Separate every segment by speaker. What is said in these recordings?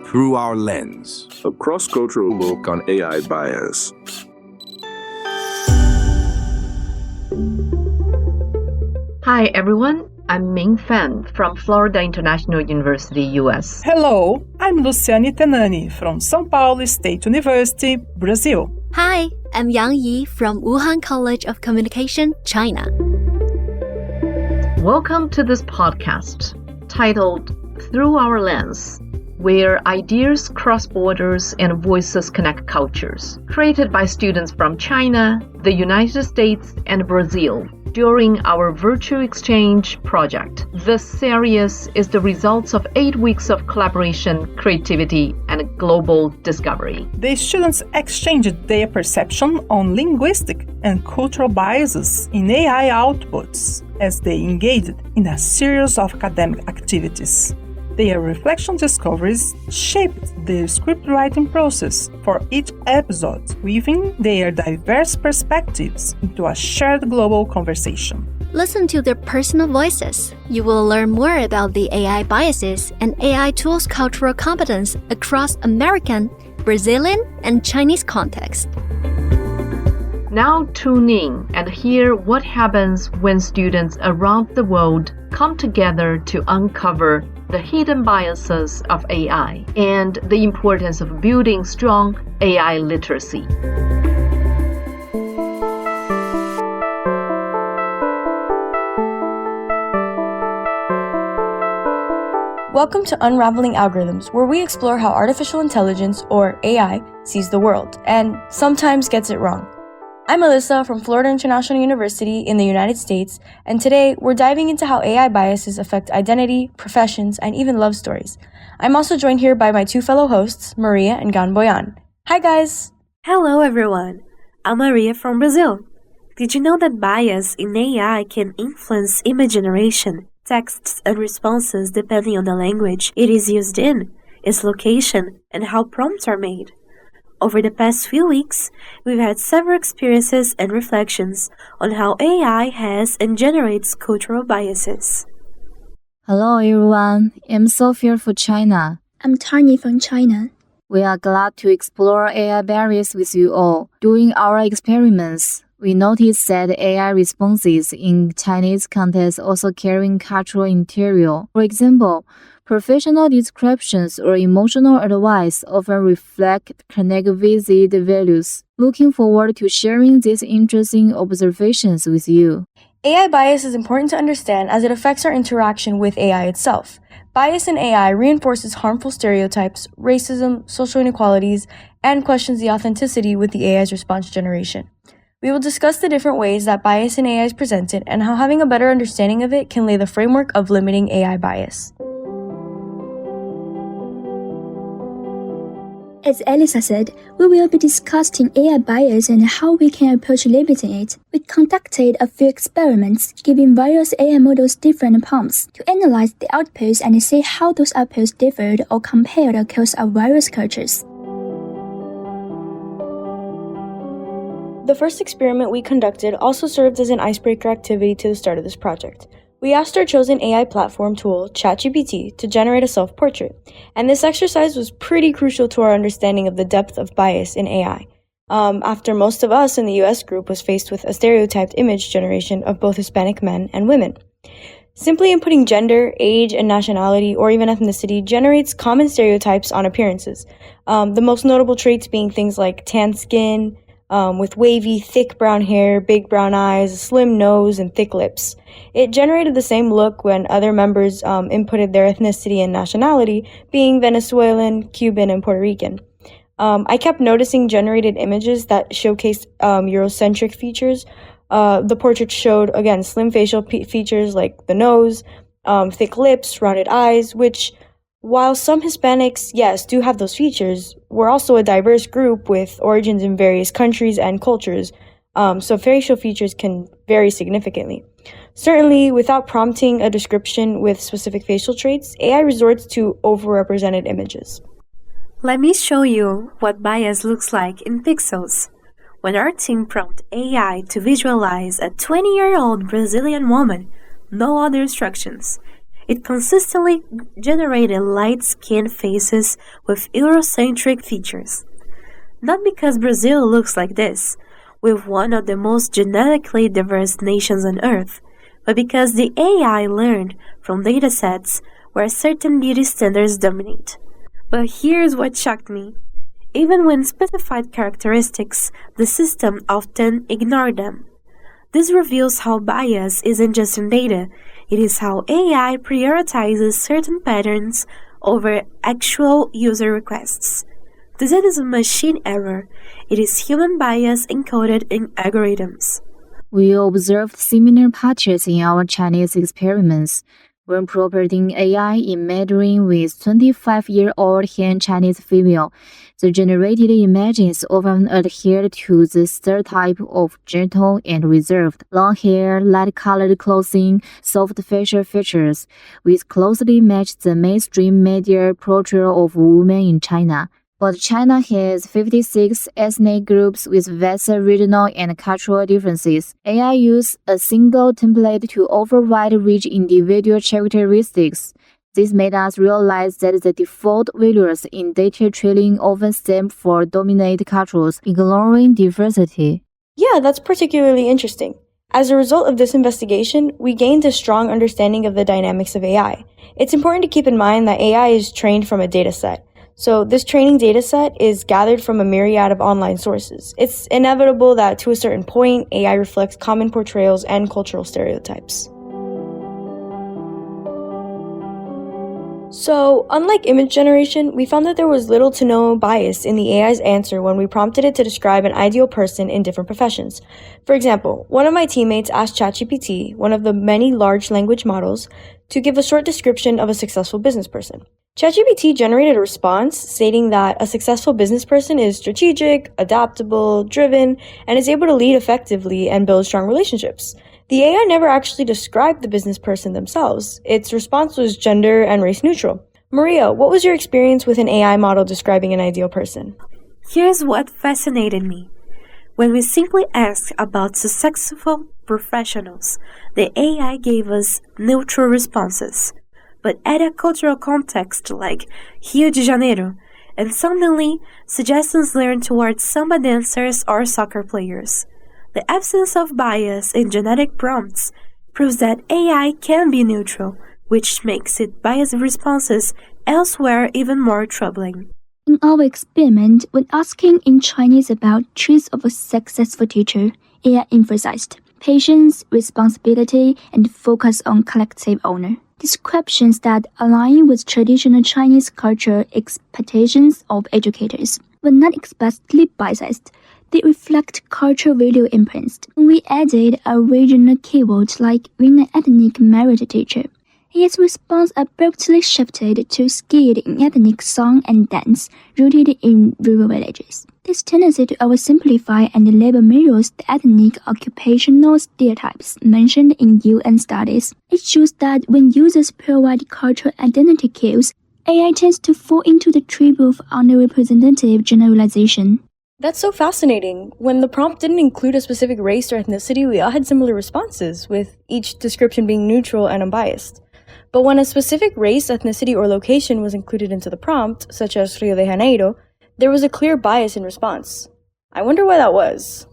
Speaker 1: Through Our Lens,
Speaker 2: a cross-cultural look on AI bias.
Speaker 3: Hi everyone, I'm Ming Fan from Florida International University, US.
Speaker 4: Hello, I'm Luciane Tenani from São Paulo State University, Brazil.
Speaker 5: Hi, I'm Yang Yi from Wuhan College of Communication, China.
Speaker 3: Welcome to this podcast titled Through Our Lens, where ideas cross borders and voices connect cultures, created by students from China, the United States, and Brazil during our virtual exchange project. This series is the results of 8 weeks of collaboration, creativity, and global discovery.
Speaker 4: The students exchanged their perception on linguistic and cultural biases in AI outputs as they engaged in a series of academic activities. Their reflection discoveries shaped the script writing process for each episode, weaving their diverse perspectives into a shared global conversation.
Speaker 5: Listen to their personal voices. You will learn more about the AI biases and AI tools' cultural competence across American, Brazilian, and Chinese context.
Speaker 3: Now tune in and hear what happens when students around the world come together to uncover the hidden biases of AI and the importance of building strong AI literacy.
Speaker 6: Welcome to Unraveling Algorithms, where we explore how artificial intelligence, or AI, sees the world and sometimes gets it wrong. I'm Alyssa from Florida International University in the United States, and today we're diving into how AI biases affect identity, professions, and even love stories. I'm also joined here by my two fellow hosts, Maria and Ganboyan. Hi guys!
Speaker 7: Hello everyone! I'm Maria from Brazil. Did you know that bias in AI can influence image generation, texts, and responses depending on the language it is used in, its location, and how prompts are made? Over the past few weeks, we've had several experiences and reflections on how AI has and generates cultural biases.
Speaker 8: Hello everyone, I'm Sophia from China.
Speaker 9: I'm Tanya from China.
Speaker 8: We are glad to explore AI barriers with you all. During our experiments, we noticed that AI responses in Chinese context also carrying cultural interior. For example, professional descriptions or emotional advice often reflect connect-visit values. Looking forward to sharing these interesting observations with you.
Speaker 6: AI bias is important to understand as it affects our interaction with AI itself. Bias in AI reinforces harmful stereotypes, racism, social inequalities, and questions the authenticity with the AI's response generation. We will discuss the different ways that bias in AI is presented and how having a better understanding of it can lay the framework of limiting AI bias.
Speaker 9: As Elisa said, we will be discussing AI bias and how we can approach limiting it. We conducted a few experiments, giving various AI models different prompts to analyze the outputs and see how those outputs differed or compared across our various cultures.
Speaker 6: The first experiment we conducted also served as an icebreaker activity to the start of this project. We asked our chosen AI platform tool, ChatGPT, to generate a self-portrait, and this exercise was pretty crucial to our understanding of the depth of bias in AI. After most of us in the US group was faced with a stereotyped image generation of both Hispanic men and women. Simply inputting gender, age, and nationality, or even ethnicity, generates common stereotypes on appearances, the most notable traits being things like tan skin, with wavy, thick brown hair, big brown eyes, a slim nose, and thick lips. It generated the same look when other members inputted their ethnicity and nationality, being Venezuelan, Cuban, and Puerto Rican. I kept noticing generated images that showcased Eurocentric features. The portrait showed, again, slim facial features like the nose, thick lips, rounded eyes, which, while some Hispanics, yes, do have those features, we're also a diverse group with origins in various countries and cultures, so facial features can vary significantly. Certainly, without prompting a description with specific facial traits, AI resorts to overrepresented images.
Speaker 7: Let me show you what bias looks like in pixels. When our team prompted AI to visualize a 20-year-old Brazilian woman, no other instructions, It consistently generated light-skinned faces with Eurocentric features. Not because Brazil looks like this, with one of the most genetically diverse nations on Earth, but because the AI learned from datasets where certain beauty standards dominate. But here's what shocked me. Even when specified characteristics, the system often ignored them. This reveals how bias isn't just in data, it is how AI prioritizes certain patterns over actual user requests. This isn't machine error, it is human bias encoded in algorithms.
Speaker 8: We observed similar patterns in our Chinese experiments. When prompting AI in Mandarin with 25-year-old Han Chinese female, the generated images often adhered to the stereotype of gentle and reserved, long hair, light-colored clothing, soft facial features, which closely matched the mainstream media portrayal of women in China. But China has 56 ethnic groups with vast regional and cultural differences. AI uses a single template to override rich individual characteristics. This made us realize that the default values in data training often stem from dominant cultures, ignoring diversity.
Speaker 6: Yeah, that's particularly interesting. As a result of this investigation, we gained a strong understanding of the dynamics of AI. It's important to keep in mind that AI is trained from a dataset. So this training dataset is gathered from a myriad of online sources. It's inevitable that to a certain point, AI reflects common portrayals and cultural stereotypes. So, unlike image generation, we found that there was little to no bias in the AI's answer when we prompted it to describe an ideal person in different professions. For example, one of my teammates asked ChatGPT, one of the many large language models, to give a short description of a successful business person. ChatGPT generated a response stating that a successful business person is strategic, adaptable, driven, and is able to lead effectively and build strong relationships. The AI never actually described the business person themselves. Its response was gender and race neutral. Maria, what was your experience with an AI model describing an ideal person?
Speaker 7: Here's what fascinated me. When we simply asked about successful professionals, the AI gave us neutral responses. But add a cultural context like Rio de Janeiro, and suddenly suggestions lean towards samba dancers or soccer players. The absence of bias in genetic prompts proves that AI can be neutral, which makes its biased responses elsewhere even more troubling.
Speaker 9: In our experiment, when asking in Chinese about traits of a successful teacher, AI emphasized patience, responsibility, and focus on collective honor. Descriptions that align with traditional Chinese cultural expectations of educators, but not explicitly biased. They reflect cultural value imprints. We added a regional keyword like being an ethnic merit teacher. His response abruptly shifted to skilled in ethnic song and dance, rooted in rural villages. This tendency to oversimplify and label mirrors the ethnic occupational stereotypes mentioned in UN studies. It shows that when users provide cultural identity cues, AI tends to fall into the trap of underrepresentative generalization.
Speaker 6: That's so fascinating. When the prompt didn't include a specific race or ethnicity, we all had similar responses, with each description being neutral and unbiased. But when a specific race, ethnicity, or location was included into the prompt, such as Rio de Janeiro, there was a clear bias in response. I wonder why that was.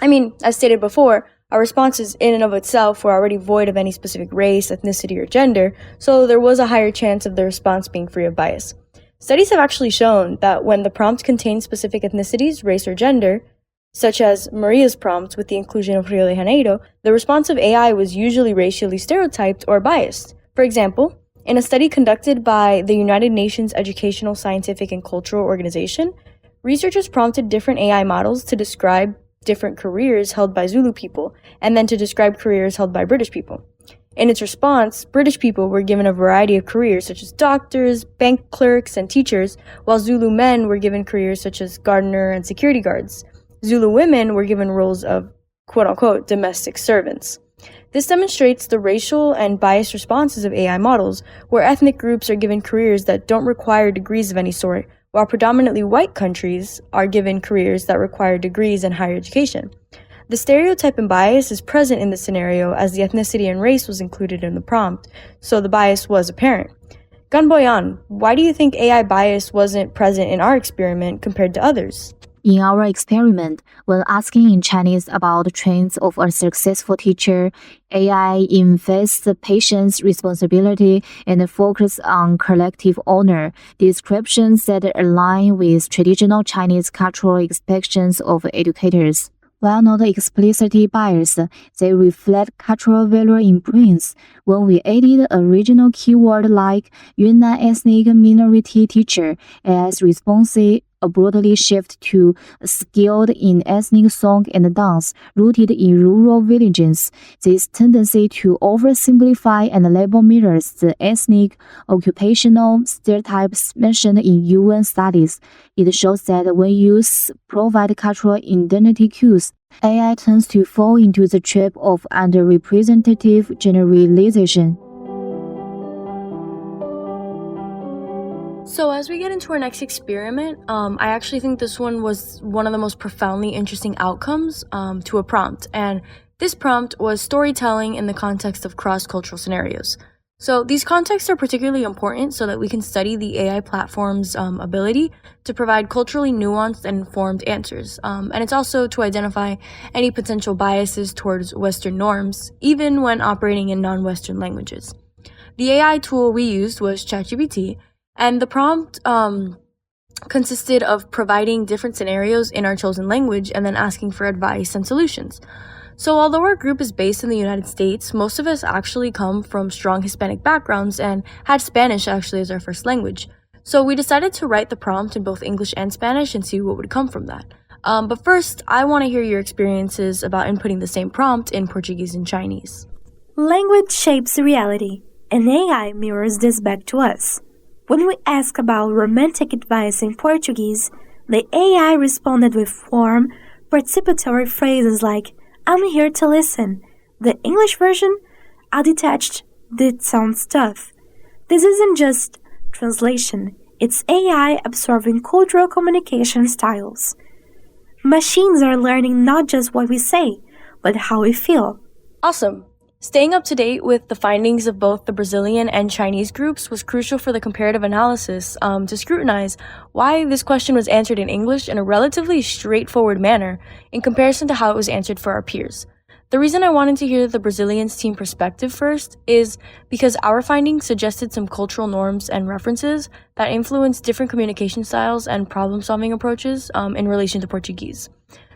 Speaker 6: I mean, as stated before, our responses in and of itself were already void of any specific race, ethnicity, or gender, so there was a higher chance of the response being free of bias. Studies have actually shown that when the prompt contains specific ethnicities, race, or gender, such as Maria's prompt with the inclusion of Rio de Janeiro, the response of AI was usually racially stereotyped or biased. For example, in a study conducted by the United Nations Educational, Scientific, and Cultural Organization, researchers prompted different AI models to describe different careers held by Zulu people, and then to describe careers held by British people. In its response, British people were given a variety of careers such as doctors, bank clerks, and teachers, while Zulu men were given careers such as gardener and security guards. Zulu women were given roles of quote-unquote domestic servants. This demonstrates the racial and biased responses of AI models, where ethnic groups are given careers that don't require degrees of any sort, while predominantly white countries are given careers that require degrees and higher education. The stereotype and bias is present in the scenario as the ethnicity and race was included in the prompt, so the bias was apparent. Ganboyan, why do you think AI bias wasn't present in our experiment compared to others?
Speaker 8: In our experiment, when asking in Chinese about the traits of a successful teacher, AI invests patience, responsibility, and focus on collective honor, descriptions that align with traditional Chinese cultural expectations of educators. While not explicitly biased, they reflect cultural value imprints. When we added a regional keyword like Yunnan ethnic minority teacher, AI's response broadly shift to skilled in ethnic song and dance, rooted in rural villages. This tendency to oversimplify and label mirrors the ethnic, occupational stereotypes mentioned in UN studies. It shows that when youth provide cultural identity cues, AI tends to fall into the trap of underrepresentative generalization.
Speaker 6: So as we get into our next experiment, I actually think this one was one of the most profoundly interesting outcomes to a prompt. And this prompt was storytelling in the context of cross-cultural scenarios. So these contexts are particularly important so that we can study the AI platform's ability to provide culturally nuanced and informed answers. And it's also to identify any potential biases towards Western norms, even when operating in non-Western languages. The AI tool we used was ChatGPT, and the prompt consisted of providing different scenarios in our chosen language and then asking for advice and solutions. So although our group is based in the United States, most of us actually come from strong Hispanic backgrounds and had Spanish actually as our first language. So we decided to write the prompt in both English and Spanish and see what would come from that. But first, I want to hear your experiences about inputting the same prompt in Portuguese and Chinese.
Speaker 7: Language shapes reality, and AI mirrors this back to us. When we ask about romantic advice in Portuguese, the AI responded with warm, participatory phrases like, "I'm here to listen." The English version, "I detached, did sound stuff." This isn't just translation, it's AI absorbing cultural communication styles. Machines are learning not just what we say, but how we feel.
Speaker 6: Awesome. Staying up to date with the findings of both the Brazilian and Chinese groups was crucial for the comparative analysis to scrutinize why this question was answered in English in a relatively straightforward manner in comparison to how it was answered for our peers. The reason I wanted to hear the Brazilians' team perspective first is because our findings suggested some cultural norms and references that influence different communication styles and problem-solving approaches in relation to Portuguese.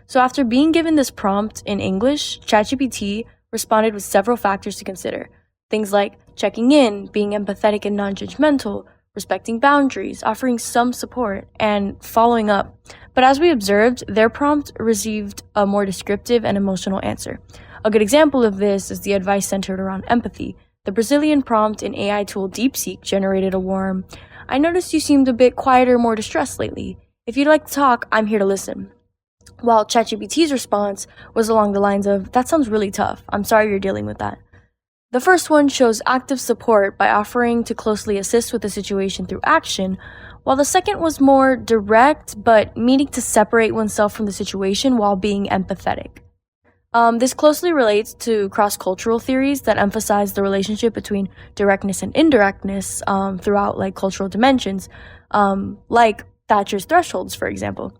Speaker 6: So after being given this prompt in English, ChatGPT responded with several factors to consider. Things like checking in, being empathetic and non-judgmental, respecting boundaries, offering some support, and following up. But as we observed, their prompt received a more descriptive and emotional answer. A good example of this is the advice centered around empathy. The Brazilian prompt in AI tool DeepSeek generated a warm, "I noticed you seemed a bit quieter, more distressed lately. If you'd like to talk, I'm here to listen." While ChatGPT's response was along the lines of, "That sounds really tough. I'm sorry you're dealing with that." The first one shows active support by offering to closely assist with the situation through action, while the second was more direct but meaning to separate oneself from the situation while being empathetic. This closely relates to cross-cultural theories that emphasize the relationship between directness and indirectness throughout cultural dimensions, like Thatcher's thresholds, for example.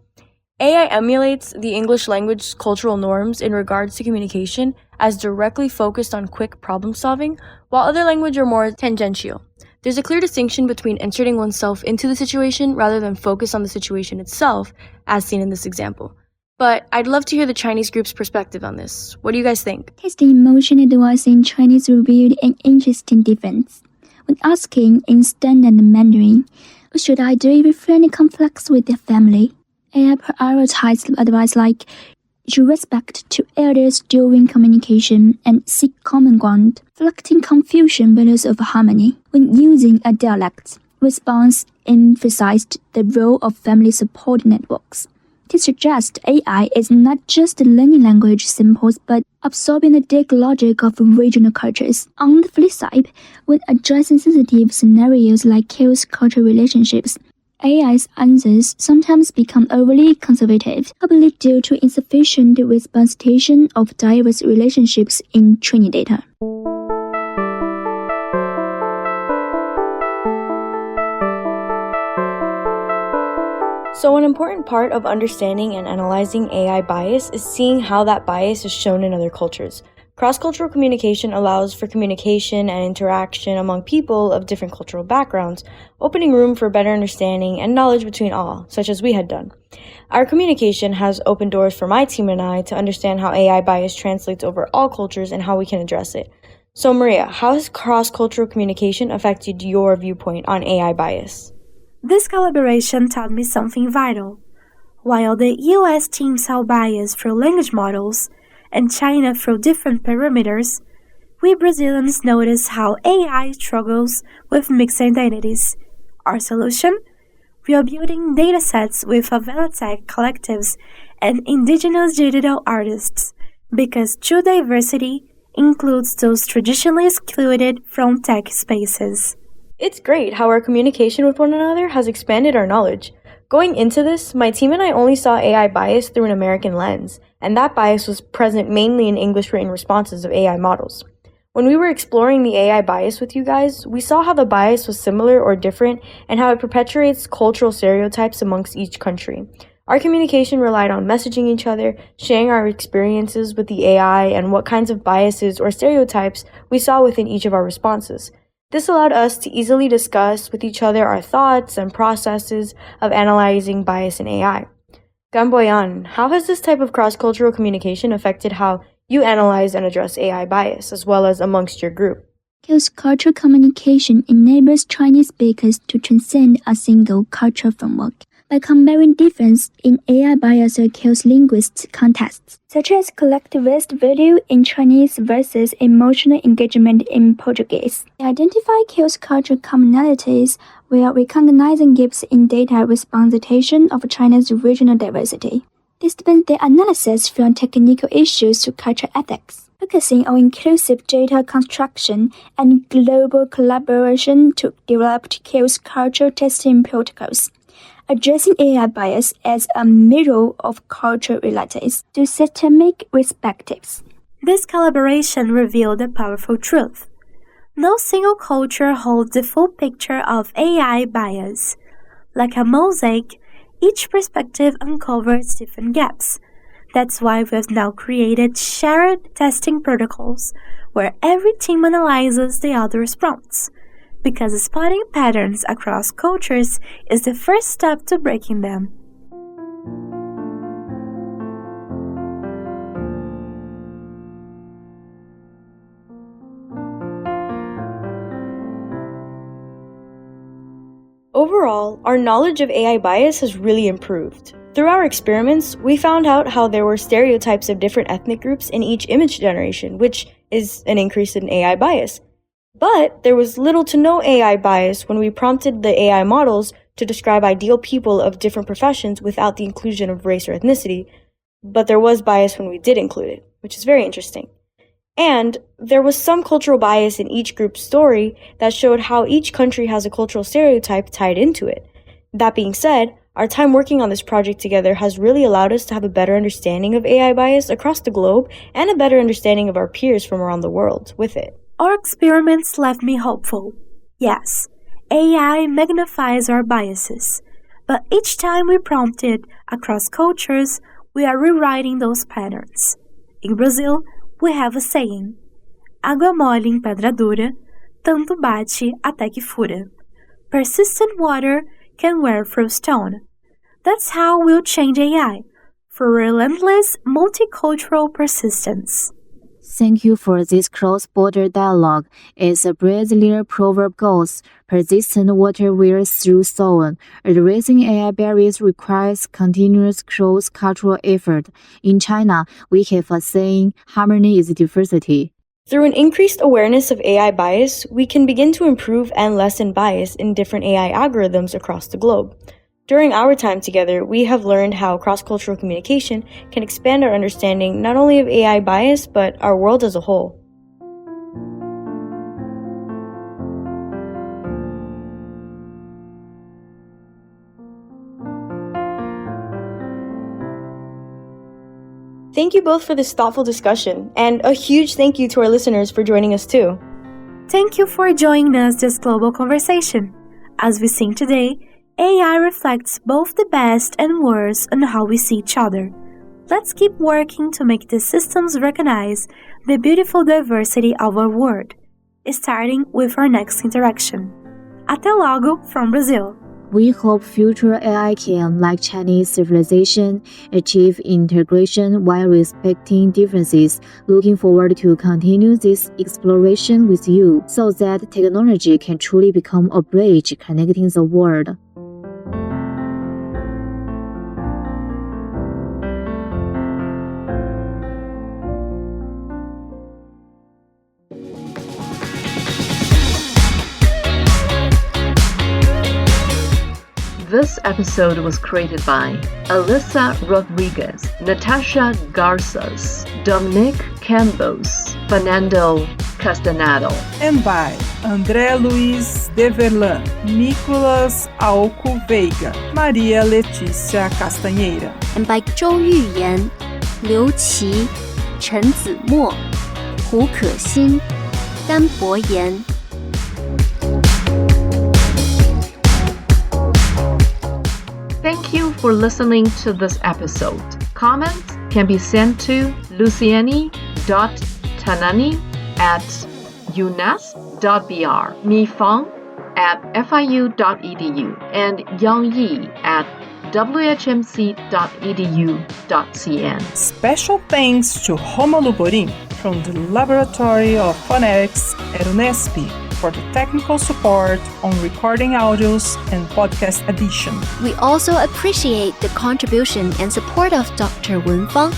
Speaker 6: AI emulates the English language's cultural norms in regards to communication as directly focused on quick problem solving, while other languages are more tangential. There's a clear distinction between inserting oneself into the situation rather than focus on the situation itself, as seen in this example. But I'd love to hear the Chinese group's perspective on this. What do you guys think?
Speaker 9: Testing emotion advice in Chinese revealed an interesting difference. When asking in standard Mandarin, what should I do if a friend conflicts with their family? AI prioritized advice like, show respect to elders during communication and seek common ground, reflecting confusion but also of harmony. When using a dialect, response emphasized the role of family support networks. This suggests AI is not just learning language symbols but absorbing the deep logic of regional cultures. On the flip side, when addressing sensitive scenarios like cross-cultural relationships, AI's answers sometimes become overly conservative, probably due to insufficient representation of diverse relationships in training data.
Speaker 6: So an important part of understanding and analyzing AI bias is seeing how that bias is shown in other cultures. Cross-cultural communication allows for communication and interaction among people of different cultural backgrounds, opening room for better understanding and knowledge between all, such as we had done. Our communication has opened doors for my team and I to understand how AI bias translates over all cultures and how we can address it. So Maria, how has cross-cultural communication affected your viewpoint on AI bias?
Speaker 7: This collaboration taught me something vital. While the US team saw bias through language models and China through different parameters, we Brazilians noticed how AI struggles with mixed identities. Our solution? We are building datasets with favela tech collectives and indigenous digital artists, because true diversity includes those traditionally excluded from tech spaces.
Speaker 6: It's great how our communication with one another has expanded our knowledge. Going into this, my team and I only saw AI bias through an American lens, and that bias was present mainly in English written responses of AI models. When we were exploring the AI bias with you guys, we saw how the bias was similar or different and how it perpetuates cultural stereotypes amongst each country. Our communication relied on messaging each other, sharing our experiences with the AI, and what kinds of biases or stereotypes we saw within each of our responses. This allowed us to easily discuss with each other our thoughts and processes of analyzing bias in AI. Gamboyan, how has this type of cross-cultural communication affected how you analyze and address AI bias, as well as amongst your group?
Speaker 9: Cross-cultural communication enables Chinese speakers to transcend a single cultural framework by comparing difference in AI bias across linguistic contexts, such as collectivist value in Chinese versus emotional engagement in Portuguese. They identify cross-cultural commonalities while recognizing gaps in data representation of China's regional diversity. They spend their analysis from technical issues to cultural ethics, focusing on inclusive data construction and global collaboration to develop cross-cultural testing protocols, addressing AI bias as a mirror of cultural realities to systemic perspectives.
Speaker 7: This collaboration revealed a powerful truth. No single culture holds the full picture of AI bias. Like a mosaic, each perspective uncovers different gaps. That's why we've now created shared testing protocols where every team analyzes the other's prompts, because spotting patterns across cultures is the first step to breaking them.
Speaker 6: Overall, our knowledge of AI bias has really improved. Through our experiments, we found out how there were stereotypes of different ethnic groups in each image generation, which is an increase in AI bias. But there was little to no AI bias when we prompted the AI models to describe ideal people of different professions without the inclusion of race or ethnicity, but there was bias when we did include it, which is very interesting. And there was some cultural bias in each group's story that showed how each country has a cultural stereotype tied into it. That being said, our time working on this project together has really allowed us to have a better understanding of AI bias across the globe and a better understanding of our peers from around the world with it.
Speaker 7: Our experiments left me hopeful. Yes, AI magnifies our biases, but each time we prompt it across cultures, we are rewriting those patterns. In Brazil, we have a saying: água mole em pedra dura, tanto bate até que fura. Persistent water can wear through stone. That's how we'll change AI, for relentless multicultural persistence.
Speaker 8: Thank you for this cross-border dialogue. As a Brazilian proverb goes, persistent water wears through stone. Addressing AI barriers requires continuous cross-cultural effort. In China, we have a saying, harmony is diversity.
Speaker 6: Through an increased awareness of AI bias, we can begin to improve and lessen bias in different AI algorithms across the globe. During our time together, we have learned how cross-cultural communication can expand our understanding not only of AI bias, but our world as a whole. Thank you both for this thoughtful discussion, and a huge thank you to our listeners for joining us too.
Speaker 7: Thank you for joining us this global conversation. As we sing today, AI reflects both the best and worst on how we see each other. Let's keep working to make the systems recognize the beautiful diversity of our world, starting with our next interaction. Até logo from Brazil.
Speaker 8: We hope future AI can, like Chinese civilization, achieve integration while respecting differences. Looking forward to continue this exploration with you so that technology can truly become a bridge connecting the world.
Speaker 3: This episode was created by Alyssa Rodriguez, Natasha Garces, Dominic Campos, Fernando Castanado,
Speaker 4: and by André Luiz Deverlan, Nicolas Alco Veiga, Maria Letícia Castanheira,
Speaker 5: and by 周玉妍、刘琦、陈子墨、胡可欣、甘博妍。
Speaker 3: Thank you for listening to this episode. Comments can be sent to luciani.tanani@unesp.br, mifeng@fiu.edu, and yangyi @whmc.edu.cn.
Speaker 4: Special thanks to Roma Luborin from the Laboratory of Phonetics at Unesp for the technical support on recording audios and podcast edition.
Speaker 5: We also appreciate the contribution and support of Dr. Wen Fang,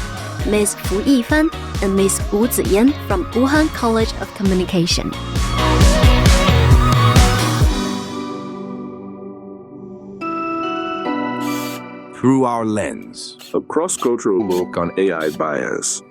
Speaker 5: Ms. Fu Yifan, and Ms. Wu Ziyan from Wuhan College of Communication.
Speaker 2: Through Our Lens, a cross-cultural look on AI bias.